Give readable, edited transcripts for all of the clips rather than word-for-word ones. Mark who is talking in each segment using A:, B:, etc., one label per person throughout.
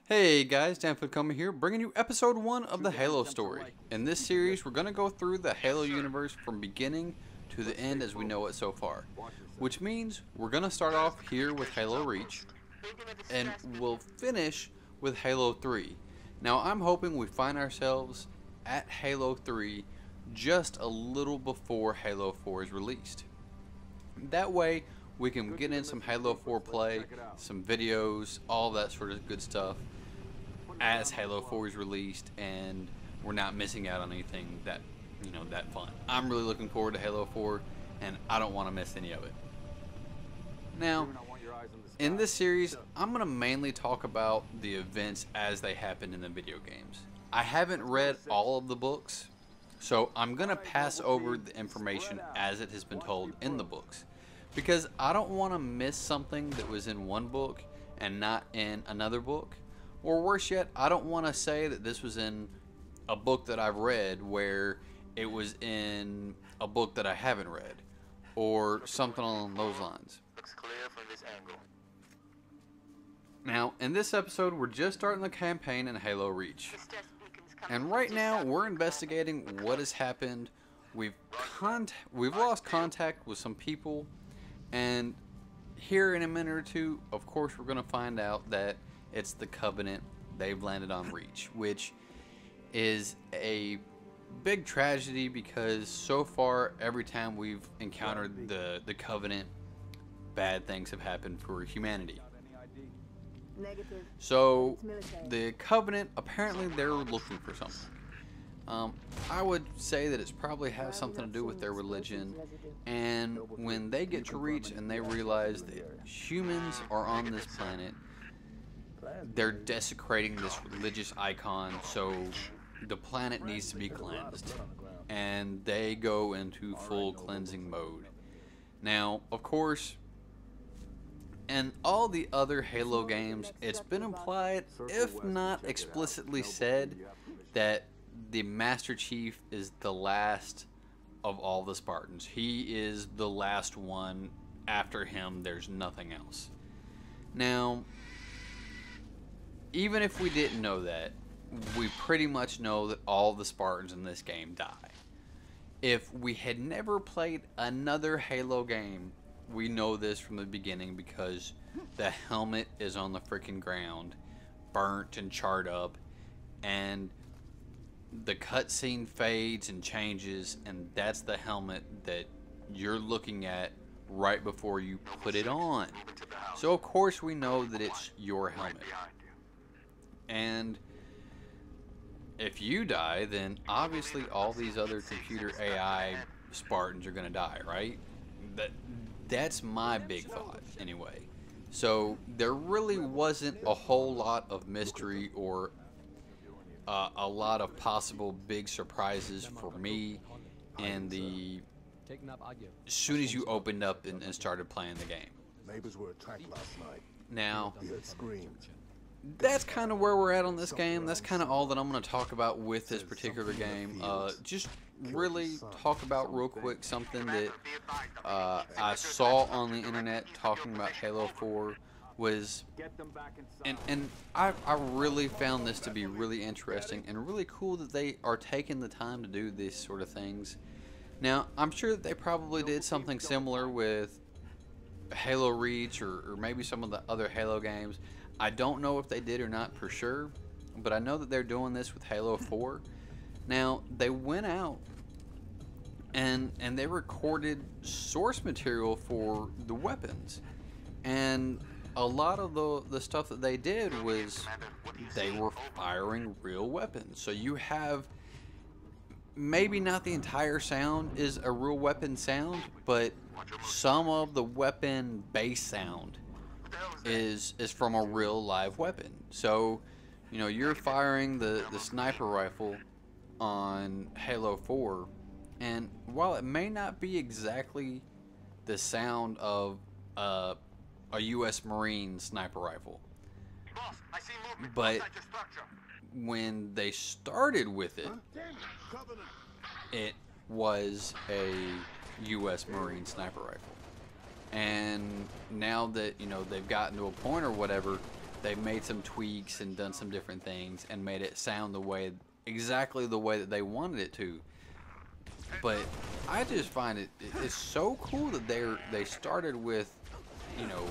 A: Hey guys, DanFootComa here, bringing you episode 1 of the Halo story. In this series, we're going to go through the Halo universe from beginning to the end as we know it so far. Which means we're going to start off here with Halo Reach, and we'll finish with Halo 3. Now I'm hoping we find ourselves at Halo 3 just a little before Halo 4 is released. That way, we can get in some Halo 4 play, some videos, all that sort of good stuff as Halo 4 is released, and we're not missing out on anything that, that fun. I'm really looking forward to Halo 4, and I don't want to miss any of it. Now, in this series, I'm going to mainly talk about the events as they happen in the video games. I haven't read all of the books, so I'm going to pass over the information as it has been told in the books. Because I don't want to miss something that was in one book and not in another book. Or worse yet, I don't want to say that this was in a book that I've read where it was in a book that I haven't read. Or something along those lines.
B: Looks clear from this angle.
A: Now, in this episode, we're just starting the campaign in Halo Reach. And right now, we're investigating what has happened. We've lost contact with some people. And here in a minute or two, of course, we're going to find out that it's the Covenant. They've landed on Reach, which is a big tragedy because so far, every time we've encountered the Covenant, bad things have happened for humanity. So, the Covenant, apparently they're looking for something. I would say that it's probably has something to do with their religion, and when they get to Reach and they realize that humans are on this planet, they're desecrating this religious icon, so the planet needs to be cleansed, and they go into full cleansing mode. Now, of course, in all the other Halo games, it's been implied, if not explicitly said, that the Master Chief is the last of all the Spartans. He is the last one. After him, there's nothing else. Now, even if we didn't know that, we pretty much know that all the Spartans in this game die. If we had never played another Halo game, we know this from the beginning because the helmet is on the freaking ground, burnt and charred up, and the cutscene fades and changes, and that's the helmet that you're looking at right before you put it on. So of course we know that it's your helmet. And if you die, then obviously all these other computer AI Spartans are going to die, right? That's my big thought, anyway. So there really wasn't a whole lot of mystery or a lot of possible big surprises for me and as soon as you opened up and started playing the game.
C: Neighbors were attacked last night.
A: Now,
C: We heard screams.
A: that's kind of where we're at on this game. That's kind of all that I'm going to talk about with this particular game. Just really talk about real quick something that I saw on the internet talking about Halo 4 was, and I really found this to be really interesting and really cool that they are taking the time to do these sort of things. Now, I'm sure that they probably did something similar with Halo Reach or maybe some of the other Halo games. I don't know if they did or not for sure, but I know that they're doing this with Halo 4. Now, they went out and they recorded source material for the weapons. And a lot of the stuff that they did was they were firing real weapons. So you have, maybe not the entire sound is a real weapon sound, but some of the weapon bass sound is from a real live weapon. So, you're firing the sniper rifle on Halo 4, and while it may not be exactly the sound of a U.S. Marine sniper rifle, but when they started with it, it was a U.S. Marine sniper rifle. And now that, they've gotten to a point or whatever, they made some tweaks and done some different things and made it sound exactly the way that they wanted it to. But I just find it's so cool that they started with, you know,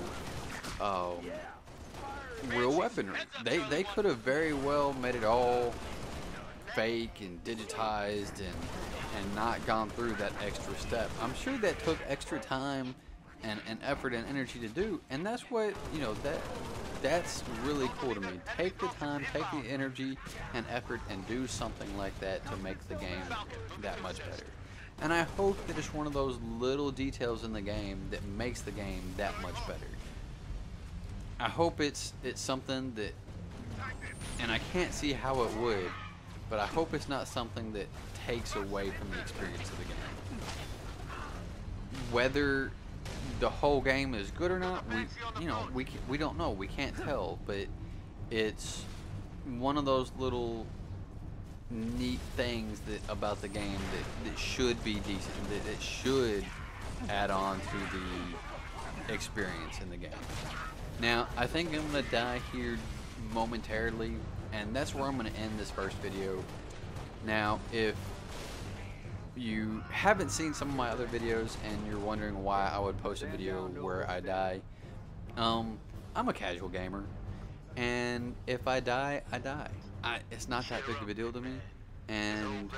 A: real weaponry. They could have very well made it all fake and digitized and not gone through that extra step. I'm sure that took extra time and effort and energy to do, and that's what, you know, that's really cool to me. Take the time, take the energy and effort and do something like that to make the game that much better. And I hope that it's one of those little details in the game that makes the game that much better. I hope it's something that, and I can't see how it would, but I hope it's not something that takes away from the experience of the game. Whether the whole game is good or not, we don't know. We can't tell, but it's one of those little neat things about the game that should be decent, that it should add on to the experience in the game. Now, I think I'm going to die here momentarily, and that's where I'm going to end this first video. Now, if you haven't seen some of my other videos and you're wondering why I would post a video where I die, I'm a casual gamer, and if I die, I die. It's not that big of a deal to me. And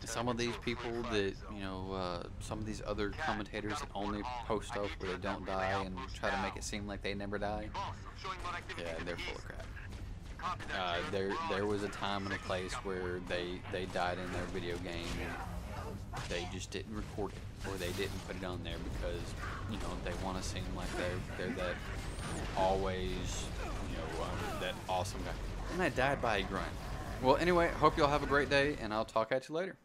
A: some of these people that, you know, some of these other commentators that only post stuff where they don't die and try to make it seem like they never die, yeah, they're full of crap. There was a time and a place where they died in their video game and they just didn't record it, or they didn't put it on there because, you know, they want to seem like they're that always, you know, that awesome guy. And I died by a grunt. Well, anyway, hope y'all have a great day, and I'll talk at you later.